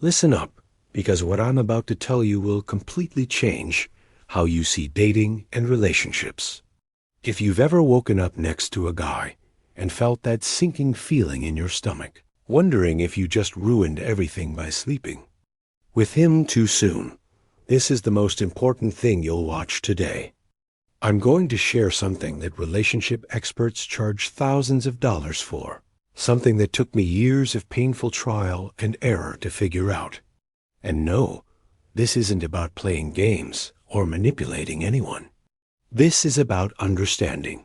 Listen up, because what I'm about to tell you will completely change how you see dating and relationships. If you've ever woken up next to a guy and felt that sinking feeling in your stomach, wondering if you just ruined everything by sleeping with him too soon, this is the most important thing you'll watch today. I'm going to share something that relationship experts charge thousands of dollars for, something that took me years of painful trial and error to figure out. And no, this isn't about playing games or manipulating anyone. This is about understanding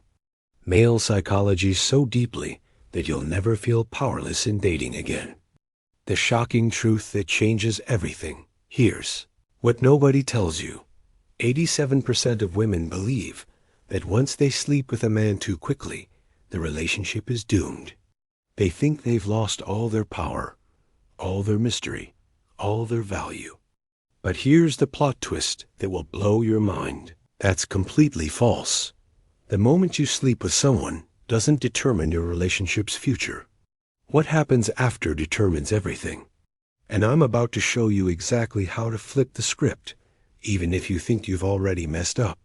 male psychology so deeply that you'll never feel powerless in dating again. The shocking truth that changes everything. Here's what nobody tells you. 87% of women believe that once they sleep with a man too quickly, the relationship is doomed. They think they've lost all their power, all their mystery, all their value. But here's the plot twist that will blow your mind. That's completely false. The moment you sleep with someone doesn't determine your relationship's future. What happens after determines everything. And I'm about to show you exactly how to flip the script, even if you think you've already messed up.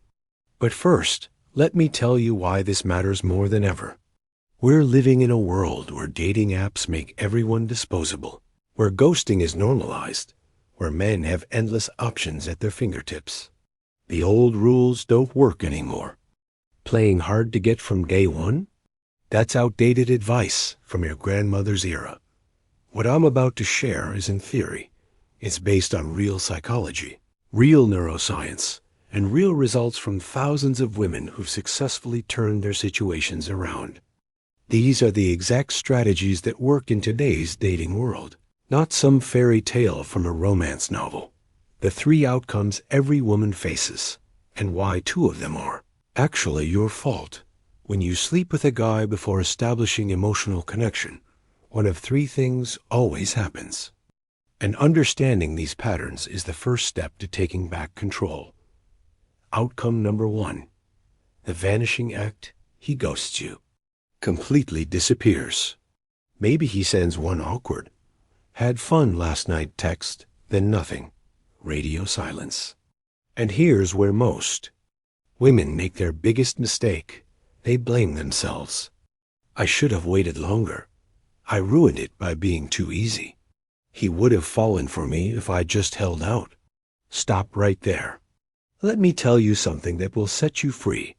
But first, let me tell you why this matters more than ever. We're living in a world where dating apps make everyone disposable, where ghosting is normalized, where men have endless options at their fingertips. The old rules don't work anymore. Playing hard to get from day one? That's outdated advice from your grandmother's era. What I'm about to share is in theory. It's based on real psychology, real neuroscience, and real results from thousands of women who've successfully turned their situations around. These are the exact strategies that work in today's dating world, not some fairy tale from a romance novel. The 3 outcomes every woman faces, and why 2 of them are actually your fault. When you sleep with a guy before establishing emotional connection, one of 3 things always happens. And understanding these patterns is the first step to taking back control. Outcome number 1. The vanishing act, he ghosts you. Completely disappears. Maybe he sends one awkward, "Had fun last night" text, then nothing. Radio silence. And here's where most women make their biggest mistake. They blame themselves. I should have waited longer. I ruined it by being too easy. He would have fallen for me if I just held out. Stop right there. Let me tell you something that will set you free.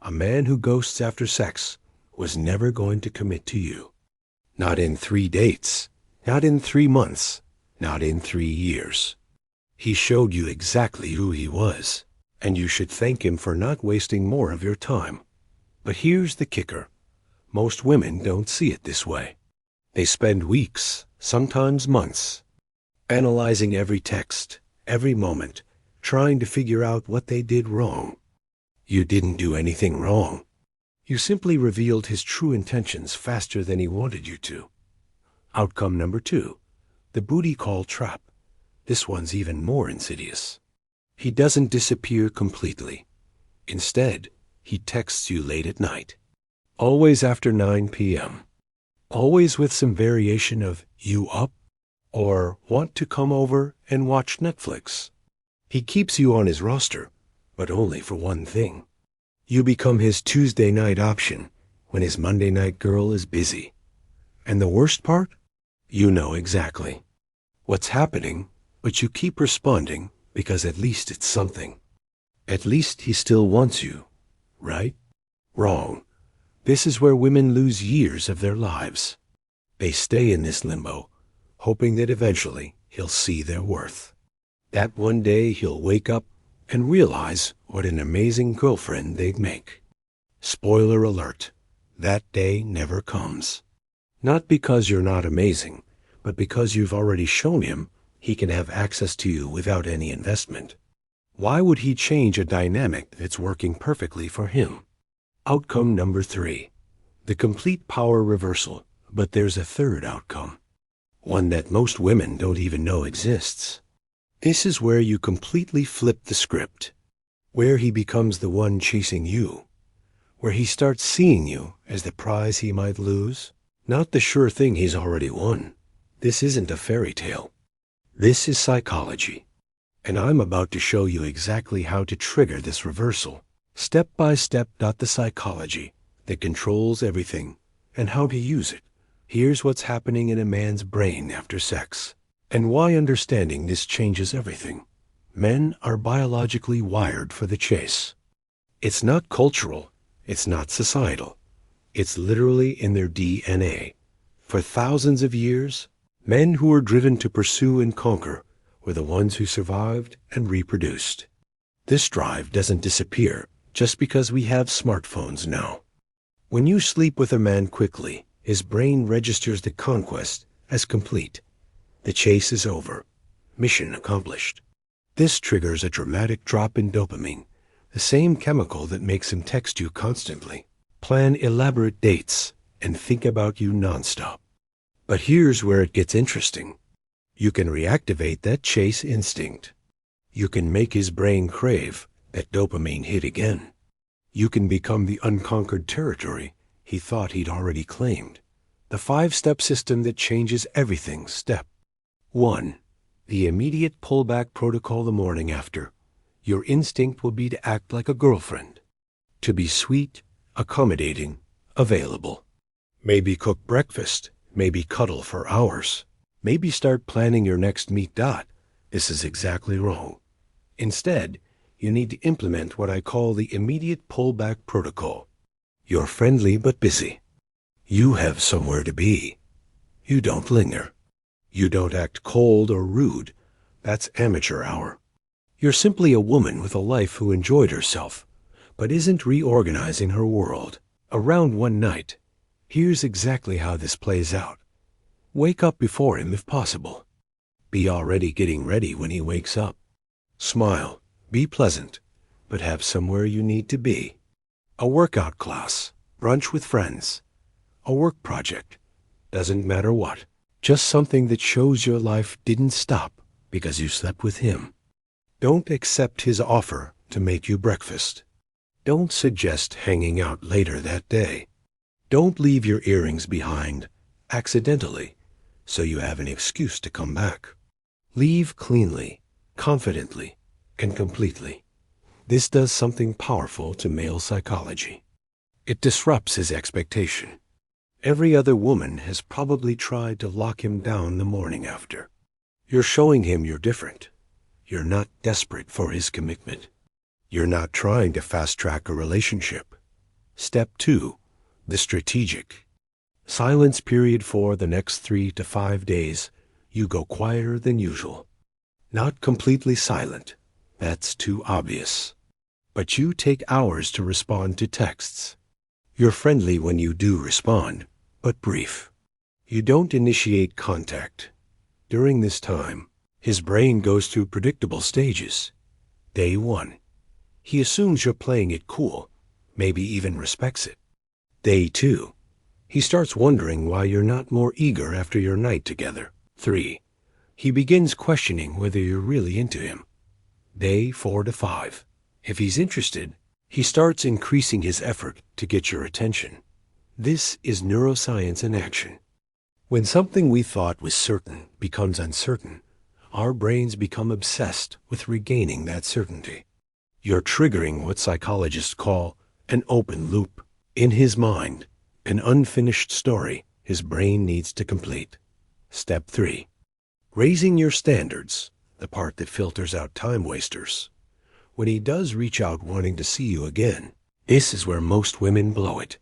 A man who ghosts after sex was never going to commit to you. Not in 3 dates, not in 3 months, not in 3 years. He showed you exactly who he was, and you should thank him for not wasting more of your time. But here's the kicker. Most women don't see it this way. They spend weeks, sometimes months, analyzing every text, every moment, trying to figure out what they did wrong. You didn't do anything wrong. You simply revealed his true intentions faster than he wanted you to. Outcome number 2. The booty call trap. This one's even more insidious. He doesn't disappear completely. Instead, he texts you late at night. Always after 9 p.m. Always with some variation of "you up?" or "want to come over and watch Netflix?" He keeps you on his roster, but only for one thing. You become his Tuesday night option when his Monday night girl is busy. And the worst part? You know exactly what's happening, but you keep responding because at least it's something. At least he still wants you, right? Wrong. This is where women lose years of their lives. They stay in this limbo, hoping that eventually he'll see their worth. That one day he'll wake up and realize what an amazing girlfriend they'd make. Spoiler alert, that day never comes. Not because you're not amazing, but because you've already shown him he can have access to you without any investment. Why would he change a dynamic that's working perfectly for him? Outcome number 3. The complete power reversal. But there's a third outcome. One that most women don't even know exists. This is where you completely flip the script. Where he becomes the one chasing you. Where he starts seeing you as the prize he might lose, not the sure thing he's already won. This isn't a fairy tale. This is psychology, and I'm about to show you exactly how to trigger this reversal, step by step. The psychology that controls everything and how to use it. Here's what's happening in a man's brain after sex, and why understanding this changes everything. Men are biologically wired for the chase. It's not cultural, it's not societal. It's literally in their DNA. For thousands of years, men who were driven to pursue and conquer were the ones who survived and reproduced. This drive doesn't disappear just because we have smartphones now. When you sleep with a man quickly, his brain registers the conquest as complete. The chase is over. Mission accomplished. This triggers a dramatic drop in dopamine, the same chemical that makes him text you constantly, plan elaborate dates, and think about you nonstop. But here's where it gets interesting. You can reactivate that chase instinct. You can make his brain crave that dopamine hit again. You can become the unconquered territory he thought he'd already claimed. The 5-step system that changes everything. Step 1. The immediate pullback protocol the morning after. Your instinct will be to act like a girlfriend. To be sweet, accommodating, available. Maybe cook breakfast. Maybe cuddle for hours. Maybe start planning your next meet. This is exactly wrong. Instead, you need to implement what I call the immediate pullback protocol. You're friendly but busy. You have somewhere to be. You don't linger. You don't act cold or rude. That's amateur hour. You're simply a woman with a life who enjoyed herself, but isn't reorganizing her world around one night. Here's exactly how this plays out. Wake up before him if possible. Be already getting ready when he wakes up. Smile. Be pleasant, but have somewhere you need to be. A workout class, brunch with friends, a work project, doesn't matter what. Just something that shows your life didn't stop because you slept with him. Don't accept his offer to make you breakfast. Don't suggest hanging out later that day. Don't leave your earrings behind accidentally so you have an excuse to come back. Leave cleanly, confidently, and completely. This does something powerful to male psychology. It disrupts his expectation. Every other woman has probably tried to lock him down the morning after. You're showing him you're different. You're not desperate for his commitment. You're not trying to fast-track a relationship. Step 2. The strategic. Silence period. For the next 3 to 5 days, you go quieter than usual. Not completely silent. That's too obvious. But you take hours to respond to texts. You're friendly when you do respond, but brief. You don't initiate contact. During this time, his brain goes through predictable stages. Day 1. He assumes you're playing it cool, maybe even respects it. Day 2. He starts wondering why you're not more eager after your night together. 3. He begins questioning whether you're really into him. Day 4 to 5. If he's interested, he starts increasing his effort to get your attention. This is neuroscience in action. When something we thought was certain becomes uncertain, our brains become obsessed with regaining that certainty. You're triggering what psychologists call an open loop. In his mind, an unfinished story his brain needs to complete. Step 3. Raising your standards, the part that filters out time wasters. When he does reach out wanting to see you again, this is where most women blow it.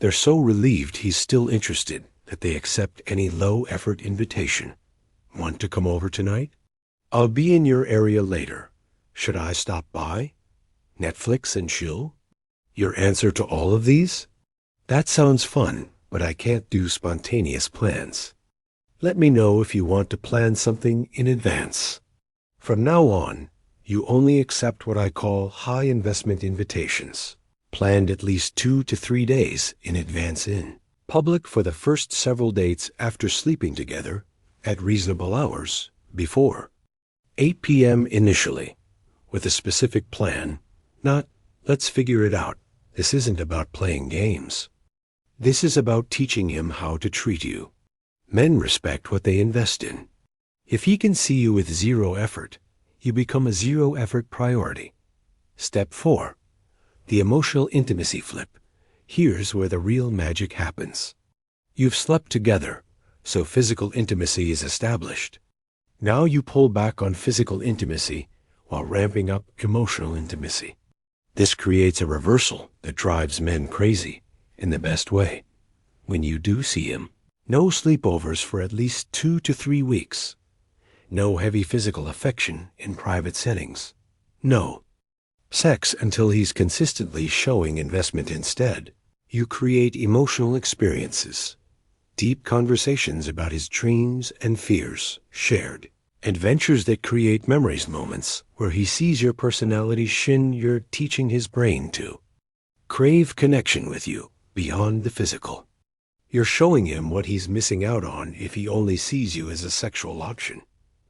They're so relieved he's still interested that they accept any low-effort invitation. Want to come over tonight? I'll be in your area later. Should I stop by? Netflix and chill? Your answer to all of these? That sounds fun, but I can't do spontaneous plans. Let me know if you want to plan something in advance. From now on, you only accept what I call high-investment invitations, planned at least 2 to 3 days in advance public for the first several dates after sleeping together at reasonable hours before. 8 p.m. initially, with a specific plan, not, let's figure it out. This isn't about playing games. This is about teaching him how to treat you. Men respect what they invest in. If he can see you with zero effort, you become a zero effort priority. Step 4. The emotional intimacy flip. Here's where the real magic happens. You've slept together, so physical intimacy is established. Now you pull back on physical intimacy while ramping up emotional intimacy. This creates a reversal that drives men crazy in the best way. When you do see him, no sleepovers for at least 2 to 3 weeks. No heavy physical affection in private settings. No sex until he's consistently showing investment instead. You create emotional experiences. Deep conversations about his dreams and fears shared. Adventures that create memories, moments where he sees your personality shin you're teaching his brain to crave connection with you beyond the physical. You're showing him what he's missing out on if he only sees you as a sexual option.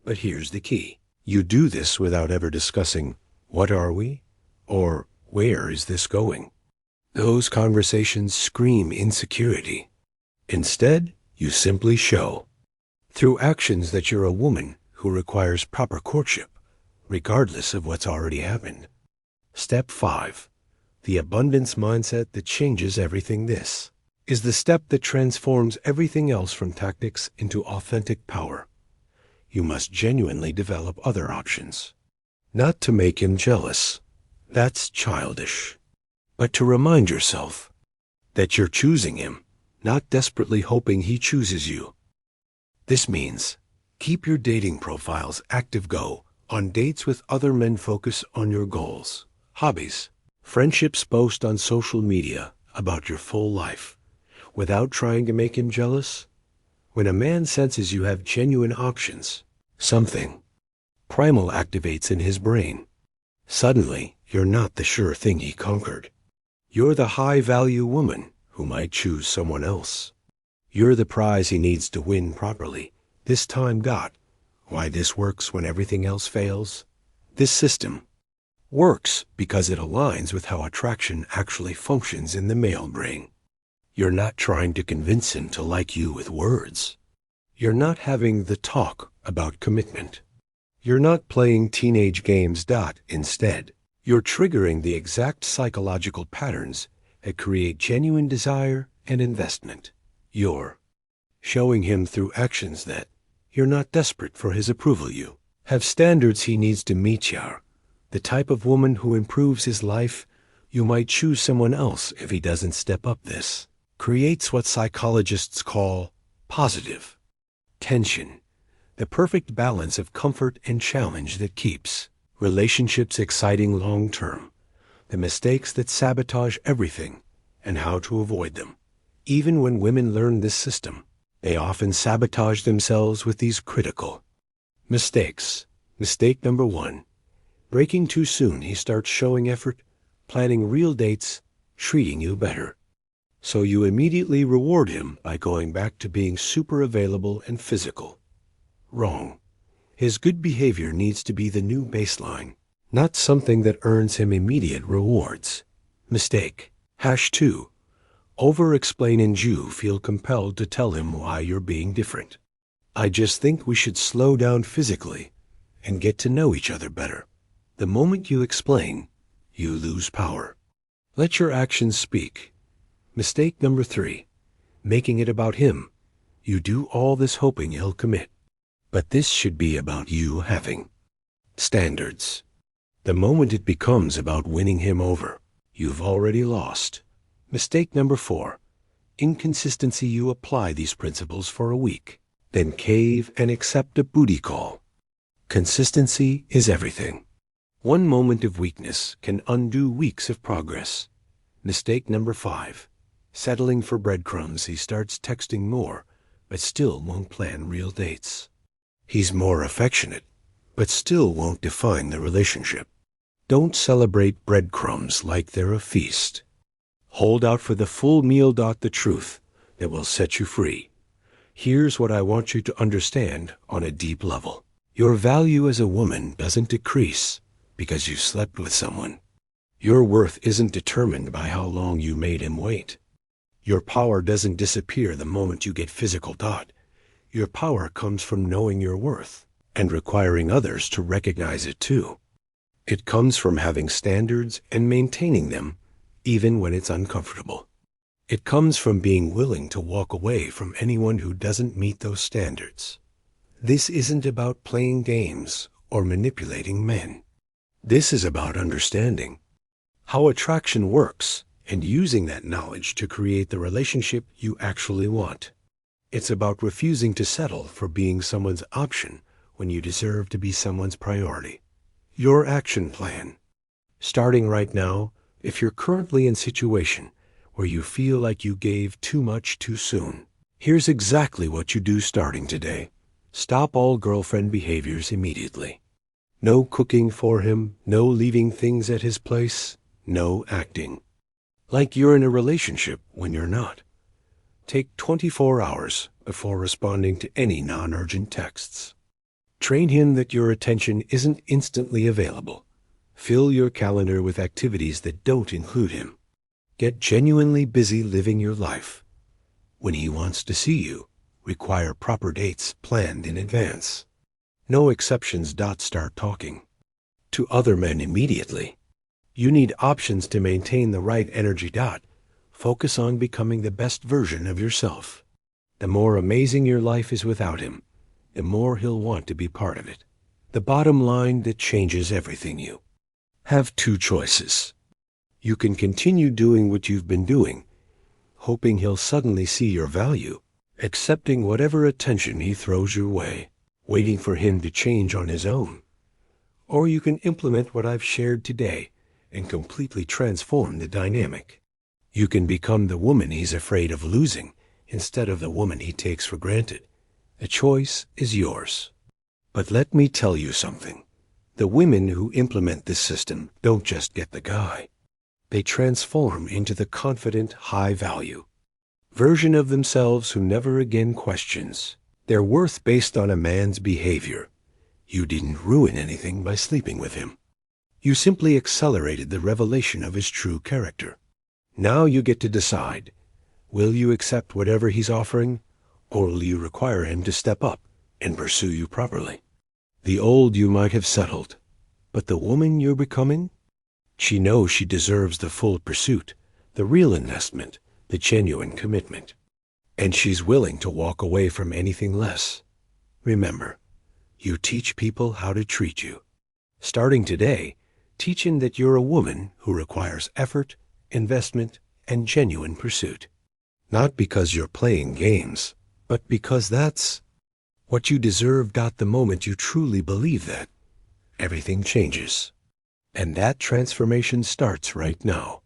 But here's the key. You do this without ever discussing, what are we? Or where is this going? Those conversations scream insecurity. Instead, you simply show, through actions, that you're a woman who requires proper courtship, regardless of what's already happened. Step 5. The abundance mindset that changes everything. This is the step that transforms everything else from tactics into authentic power. You must genuinely develop other options. Not to make him jealous. That's childish. But to remind yourself that you're choosing him, not desperately hoping he chooses you. This means keep your dating profiles active. Go on dates with other men. Focus on your goals, hobbies, friendships. Post on social media about your full life without trying to make him jealous. When a man senses you have genuine options, something primal activates in his brain. Suddenly, you're not the sure thing he conquered. You're the high-value woman who might choose someone else. You're the prize he needs to win properly. This time. Why this works when everything else fails? This system works because it aligns with how attraction actually functions in the male brain. You're not trying to convince him to like you with words. You're not having the talk about commitment. You're not playing teenage games. Instead, you're triggering the exact psychological patterns that create genuine desire and investment. You're showing him through actions that you're not desperate for his approval. You have standards he needs to meet. You're the type of woman who improves his life. You might choose someone else if he doesn't step up. This creates what psychologists call positive tension, the perfect balance of comfort and challenge that keeps relationships exciting long term. The mistakes that sabotage everything and how to avoid them. Even when women learn this system, they often sabotage themselves with these critical mistakes. Mistake number 1. Breaking too soon. He starts showing effort, planning real dates, treating you better. So you immediately reward him by going back to being super available and physical. Wrong. His good behavior needs to be the new baseline, not something that earns him immediate rewards. Mistake. #2. Over-explain and you feel compelled to tell him why you're being different. I just think we should slow down physically and get to know each other better. The moment you explain, you lose power. Let your actions speak. Mistake number 3. Making it about him. You do all this hoping he'll commit. But this should be about you having standards. The moment it becomes about winning him over, you've already lost. Mistake number 4. Inconsistency. You apply these principles for a week, then cave and accept a booty call. Consistency is everything. One moment of weakness can undo weeks of progress. Mistake number 5. Settling for breadcrumbs. He starts texting more, but still won't plan real dates. He's more affectionate, but still won't define the relationship. Don't celebrate breadcrumbs like they're a feast. Hold out for the full meal. The truth that will set you free. Here's what I want you to understand on a deep level. Your value as a woman doesn't decrease because you slept with someone. Your worth isn't determined by how long you made him wait. Your power doesn't disappear the moment you get physical. Your power comes from knowing your worth and requiring others to recognize it too. It comes from having standards and maintaining them, even when it's uncomfortable. It comes from being willing to walk away from anyone who doesn't meet those standards. This isn't about playing games or manipulating men. This is about understanding how attraction works and using that knowledge to create the relationship you actually want. It's about refusing to settle for being someone's option when you deserve to be someone's priority. Your action plan. Starting right now, if you're currently in a situation where you feel like you gave too much too soon, here's exactly what you do starting today. Stop all girlfriend behaviors immediately. No cooking for him, no leaving things at his place, no acting like you're in a relationship when you're not. Take 24 hours before responding to any non-urgent texts. Train him that your attention isn't instantly available. Fill your calendar with activities that don't include him. Get genuinely busy living your life. When he wants to see you, require proper dates planned in advance. No exceptions. Start talking to other men immediately. You need options to maintain the right energy. Focus on becoming the best version of yourself. The more amazing your life is without him, the more he'll want to be part of it. The bottom line that changes everything. You have two choices. You can continue doing what you've been doing, hoping he'll suddenly see your value, accepting whatever attention he throws your way, waiting for him to change on his own. Or you can implement what I've shared today and completely transform the dynamic. You can become the woman he's afraid of losing instead of the woman he takes for granted. The choice is yours. But let me tell you something. The women who implement this system don't just get the guy. They transform into the confident, high-value version of themselves who never again questions their worth based on a man's behavior. You didn't ruin anything by sleeping with him. You simply accelerated the revelation of his true character. Now you get to decide. Will you accept whatever he's offering, or will you require him to step up and pursue you properly? The old you might have settled, but the woman you're becoming? She knows she deserves the full pursuit, the real investment, the genuine commitment. And she's willing to walk away from anything less. Remember, you teach people how to treat you. Starting today, teach him that you're a woman who requires effort, investment, and genuine pursuit. Not because you're playing games, but because that's what you deserve. The moment you truly believe that, everything changes. And that transformation starts right now.